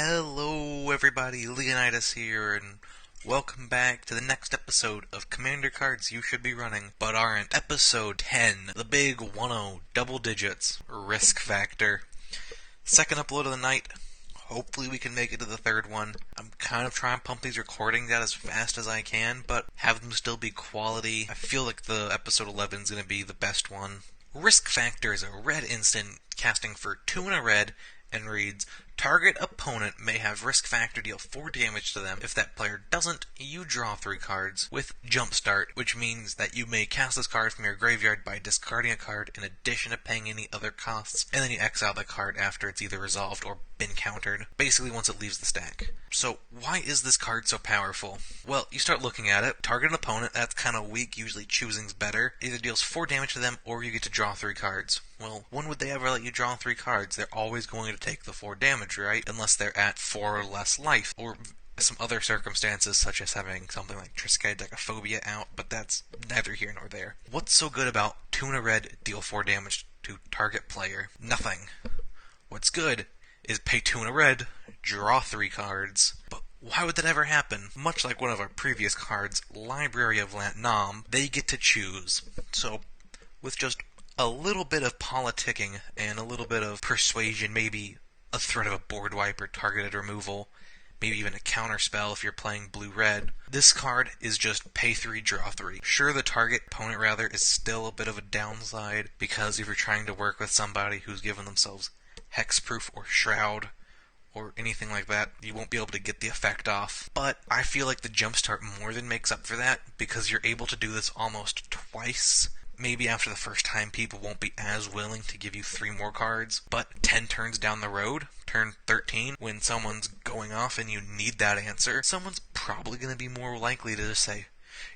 Hello everybody, Leonidas here, and welcome back to the next episode of Commander Cards You Should Be Running, but aren't. Episode 10, the big 1-0, double digits, risk factor. Second upload of the night. Hopefully we can make it to the third one. I'm kind of trying to pump these recordings out as fast as I can, but have them still be quality. I feel like the episode 11 is going to be the best one. Risk factor is a red instant casting for 2 and a red, and reads, target opponent may have risk factor deal 4 damage to them. If that player doesn't, you draw 3 cards with Jumpstart, which means that you may cast this card from your graveyard by discarding a card in addition to paying any other costs, and then you exile the card after it's either resolved or been countered, basically once it leaves the stack. So why is this card so powerful? Well, you start looking at it, target an opponent, that's kind of weak, usually choosing's better. It either deals 4 damage to them or you get to draw 3 cards. Well, when would they ever let you draw 3 cards? They're always going to take the 4 damage, right? Unless they're at 4 or less life, or some other circumstances such as having something like Triskaidekaphobia out, but that's neither here nor there. What's so good about 2 and a red, deal 4 damage to target player? Nothing. What's good is pay 2 and a red, draw 3 cards. But why would that ever happen? Much like one of our previous cards, Library of Lantnom, they get to choose. So, with just a little bit of politicking and a little bit of persuasion, maybe a threat of a board wipe or targeted removal, maybe even a counter spell if you're playing blue-red, this card is just pay 3, draw 3. Sure, the target opponent is still a bit of a downside, because if you're trying to work with somebody who's given themselves hexproof or shroud or anything like that, you won't be able to get the effect off. But I feel like the Jumpstart more than makes up for that, because you're able to do this almost twice. Maybe after the first time people won't be as willing to give you 3 more cards, but 10 turns down the road, turn 13, when someone's going off and you need that answer, someone's probably going to be more likely to just say,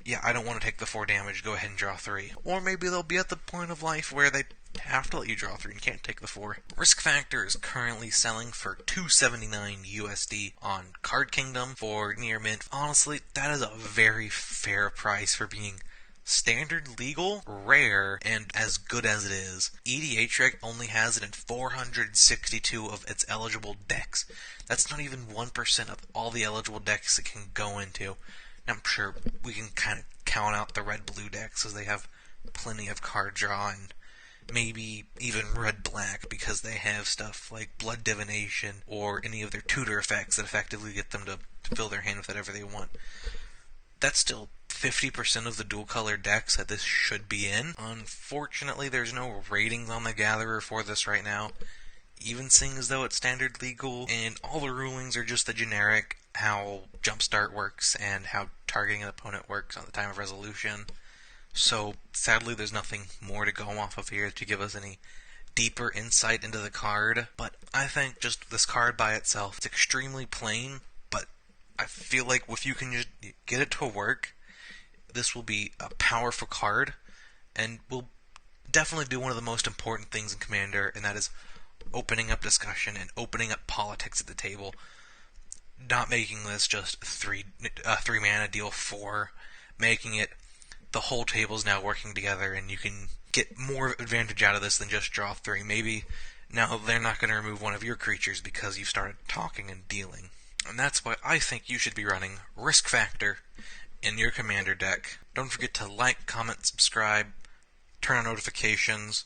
yeah, I don't want to take the 4 damage, go ahead and draw 3. Or maybe they'll be at the point of life where they have to let you draw 3 and can't take the 4. Risk Factor is currently selling for $279 USD on Card Kingdom for near mint. Honestly, that is a very fair price for being standard, legal, rare, and as good as it is. EDH only has it in 462 of its eligible decks. That's not even 1% of all the eligible decks it can go into. I'm sure we can kind of count out the red-blue decks as they have plenty of card draw, and maybe even red-black because they have stuff like Blood Divination or any of their tutor effects that effectively get them to fill their hand with whatever they want. That's still 50% of the dual-color decks that this should be in. Unfortunately, there's no ratings on the Gatherer for this right now, even seeing as though it's standard legal, and all the rulings are just the generic how Jumpstart works and how targeting an opponent works on the time of resolution. So, sadly, there's nothing more to go off of here to give us any deeper insight into the card, but I think just this card by itself, it's extremely plain, but I feel like if you can just get it to work, this will be a powerful card, and will definitely do one of the most important things in Commander, and that is opening up discussion and opening up politics at the table. Not making this just 3 mana deal 4, making it the whole table's now working together, and you can get more advantage out of this than just draw 3. Maybe now they're not going to remove one of your creatures because you've started talking and dealing. And that's why I think you should be running Risk Factor in your Commander deck. Don't forget to like, comment, subscribe, turn on notifications,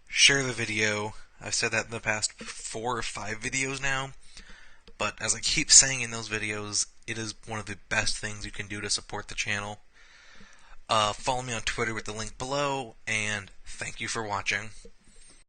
share the video. I've said that in the past 4 or 5 videos now, but as I keep saying in those videos, it is one of the best things you can do to support the channel. Follow me on Twitter with the link below, and thank you for watching.